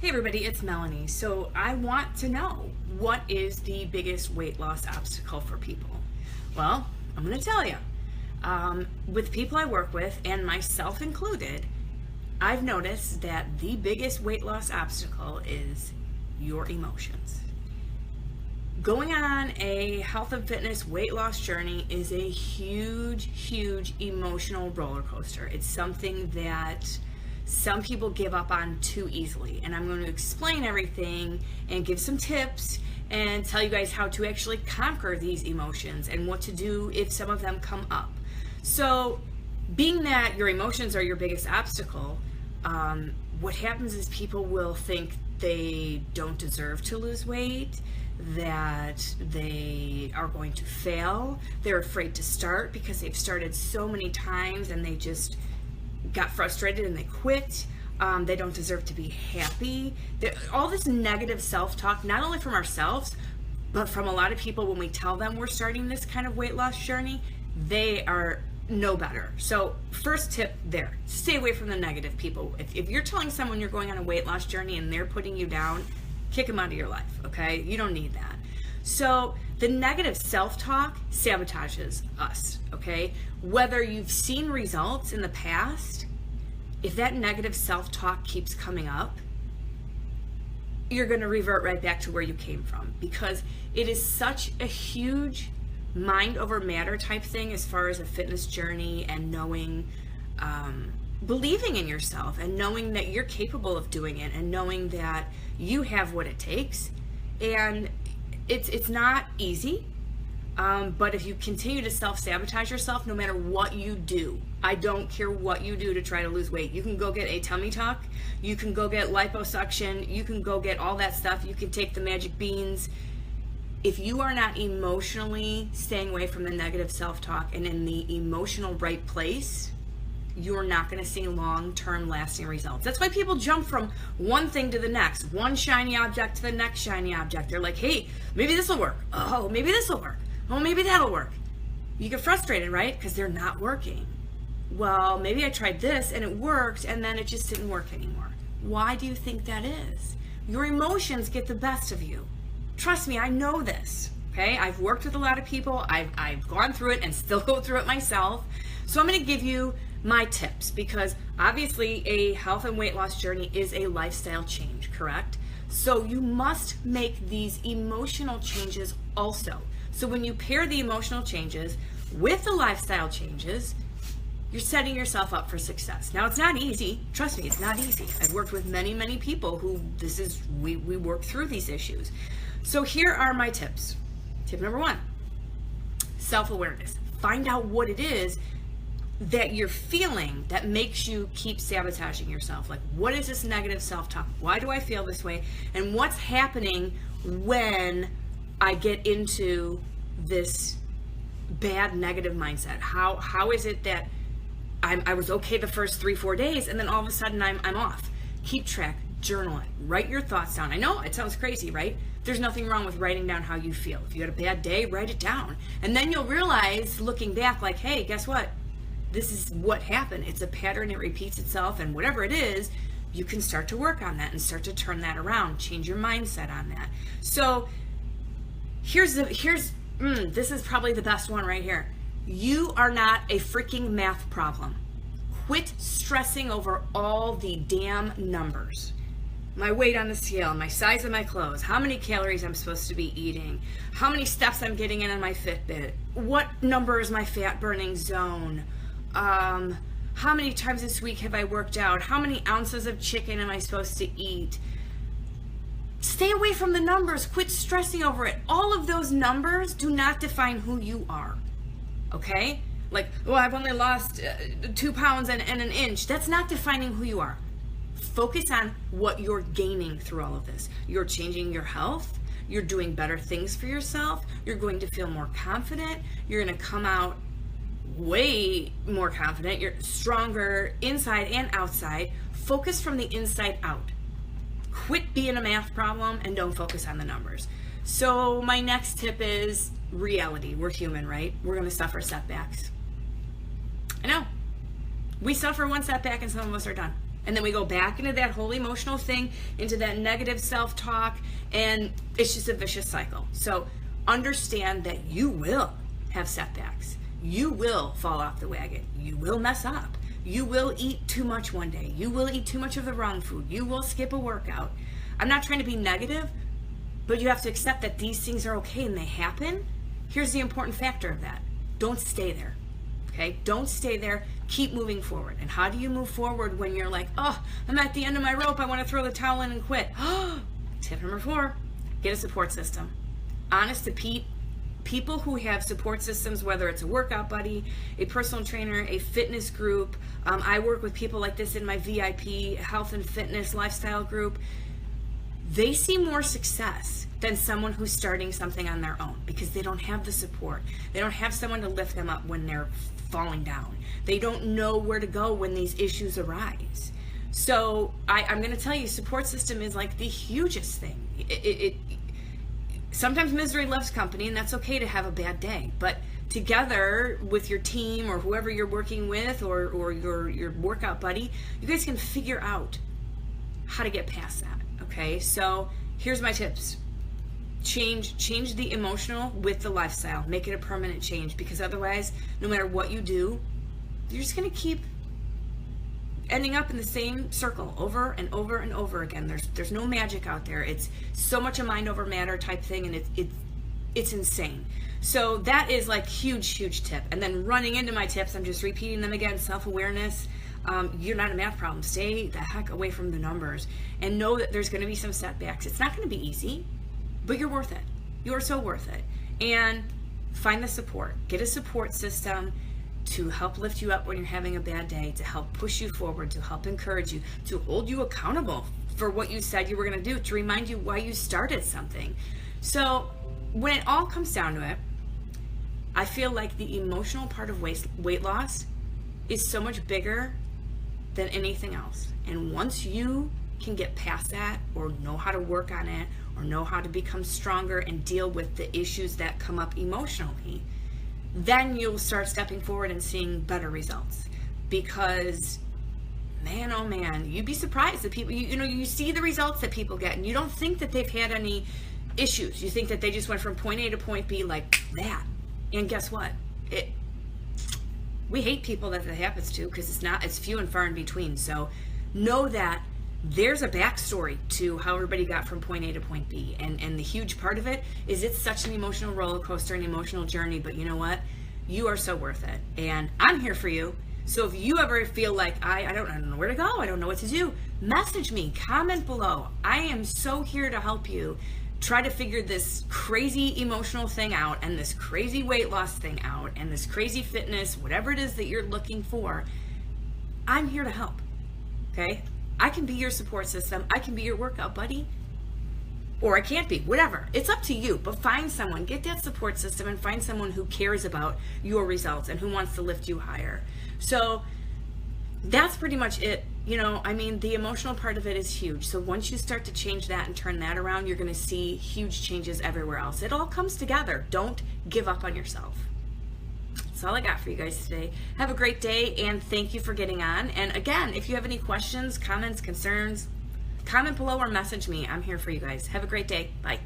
Hey everybody, it's Melanie. So I want to know, what is the biggest weight loss obstacle for people? Well, I'm going to tell you. With people I work with, and myself included, I've noticed that the biggest weight loss obstacle is your emotions. Going on a health and fitness weight loss journey is a huge emotional roller coaster. It's something that some people give up on too easily, and I'm going to explain everything and give some tips and tell you guys how to actually conquer these emotions and what to do if some of them come up. So being that your emotions are your biggest obstacle, what happens is people will think they don't deserve to lose weight, that they are going to fail. They're afraid to start because they've started so many times and they just got frustrated and they quit. They don't deserve to be happy. All this negative self-talk, not only from ourselves, but from a lot of people when we tell them we're starting this kind of weight loss journey, they are no better. So first tip there, stay away from the negative people. If you're telling someone you're going on a weight loss journey and they're putting you down, kick them out of your life, okay? You don't need that. So the negative self-talk sabotages us, okay? Whether you've seen results in the past, if that negative self-talk keeps coming up, you're going to revert right back to where you came from, because it is such a huge mind over matter type thing as far as a fitness journey and knowing, believing in yourself and knowing that you're capable of doing it and knowing that you have what it takes. And it's not easy, but if you continue to self-sabotage yourself, no matter what you do, I don't care what you do to try to lose weight. You can go get a tummy tuck, you can go get liposuction, you can go get all that stuff, you can take the magic beans. If you are not emotionally staying away from the negative self-talk and in the emotional right place, you're not going to see long-term lasting results. That's why people jump from one thing to the next, one shiny object to the next shiny object. They're like, hey, maybe this will work. Oh, maybe this will work. Oh, maybe that'll work. You get frustrated, right? Because they're not working. Well, maybe I tried this and it worked, and then it just didn't work anymore. Why do you think that is? Your emotions get the best of you. Trust me, I know this, okay? I've worked with a lot of people. I've gone through it and still go through it myself. So I'm going to give you my tips, because obviously a health and weight loss journey is a lifestyle change, correct? So you must make these emotional changes also. So when you pair the emotional changes with the lifestyle changes, you're setting yourself up for success. Now, it's not easy. Trust me, it's not easy. I've worked with many people who we work through these issues. So here are my tips. Tip number 1, self-awareness. Find out what it is that you're feeling that makes you keep sabotaging yourself. Like, what is this negative self-talk? Why do I feel this way? And what's happening when I get into this bad negative mindset? How is it that I was okay the first 3-4 days and then all of a sudden I'm off? Keep track, journal it, write your thoughts down. I know it sounds crazy, right? There's nothing wrong with writing down how you feel. If you had a bad day, write it down. And then you'll realize, looking back, like, hey, guess what? This is what happened. It's a pattern, it repeats itself, and whatever it is, you can start to work on that and start to turn that around, change your mindset on that. So this is probably the best one right here. You are not a freaking math problem. Quit stressing over all the damn numbers. My weight on the scale, my size of my clothes, how many calories I'm supposed to be eating, how many steps I'm getting in on my Fitbit, what number is my fat burning zone, how many times this week have I worked out, how many ounces of chicken am I supposed to eat. Stay away from the numbers. Quit stressing over it. All of those numbers do not define who you are, okay? Like, well, I've only lost 2 pounds and an inch. That's not defining who you are. Focus on what you're gaining through all of this. You're changing your health. You're doing better things for yourself. You're going to feel more confident. You're going to come out way more confident. You're stronger inside and outside. Focus from the inside out. Quit being a math problem and don't focus on the numbers. So my next tip is reality. We're human, right? We're going to suffer setbacks. I know. We suffer one setback and some of us are done. And then we go back into that whole emotional thing, into that negative self-talk, and it's just a vicious cycle. So understand that you will have setbacks. You will fall off the wagon. You will mess up. You will eat too much one day. You will eat too much of the wrong food. You will skip a workout. I'm not trying to be negative, but you have to accept that these things are okay and they happen. Here's the important factor of that. Don't stay there. Okay? Don't stay there. Keep moving forward. And how do you move forward when you're like, oh, I'm at the end of my rope. I want to throw the towel in and quit. Tip number 4, get a support system. Honest to Pete, people who have support systems, whether it's a workout buddy, a personal trainer, a fitness group. I work with people like this in my VIP health and fitness lifestyle group. They see more success than someone who's starting something on their own because they don't have the support. They don't have someone to lift them up when they're falling down. They don't know where to go when these issues arise. So I'm going to tell you, support system is like the hugest thing. Sometimes misery loves company, and that's okay to have a bad day. But together with your team or whoever you're working with or your workout buddy, you guys can figure out how to get past that. Okay, so here's my tips. Change the emotional with the lifestyle. Make it a permanent change, because otherwise, no matter what you do, you're just going to keep ending up in the same circle over and over and over again. There's no magic out there. It's so much a mind over matter type thing, and it's insane. So that is like huge tip. And then running into my tips, I'm just repeating them again. Self-awareness. You're not a math problem. Stay the heck away from the numbers and know that there's going to be some setbacks. It's not going to be easy, but you're worth it. You're so worth it. And find the support. Get a support system to help lift you up when you're having a bad day, to help push you forward, to help encourage you, to hold you accountable for what you said you were going to do, to remind you why you started something. So when it all comes down to it, I feel like the emotional part of weight loss is so much bigger than anything else. And once you can get past that, or know how to work on it, or know how to become stronger and deal with the issues that come up emotionally, then you'll start stepping forward and seeing better results. Because man, oh man, you'd be surprised that people, you see the results that people get, and you don't think that they've had any issues. You think that they just went from point A to point B like that. And guess what? We hate people that happens to, because it's few and far in between. So know that there's a backstory to how everybody got from point A to point B. And the huge part of it is it's such an emotional roller coaster, an emotional journey. But you know what? You are so worth it. And I'm here for you. So if you ever feel like, I don't know where to go, I don't know what to do, message me, comment below. I am so here to help you try to figure this crazy emotional thing out, and this crazy weight loss thing out, and this crazy fitness, whatever it is that you're looking for. I'm here to help. Okay? I can be your support system. I can be your workout buddy. Or I can't be, whatever. It's up to you. But find someone, get that support system, and find someone who cares about your results and who wants to lift you higher. So that's pretty much it. The emotional part of it is huge. So once you start to change that and turn that around, you're going to see huge changes everywhere else. It all comes together. Don't give up on yourself. That's all I got for you guys today. Have a great day, and thank you for getting on. And again, if you have any questions, comments, concerns, comment below or message me. I'm here for you guys. Have a great day. Bye.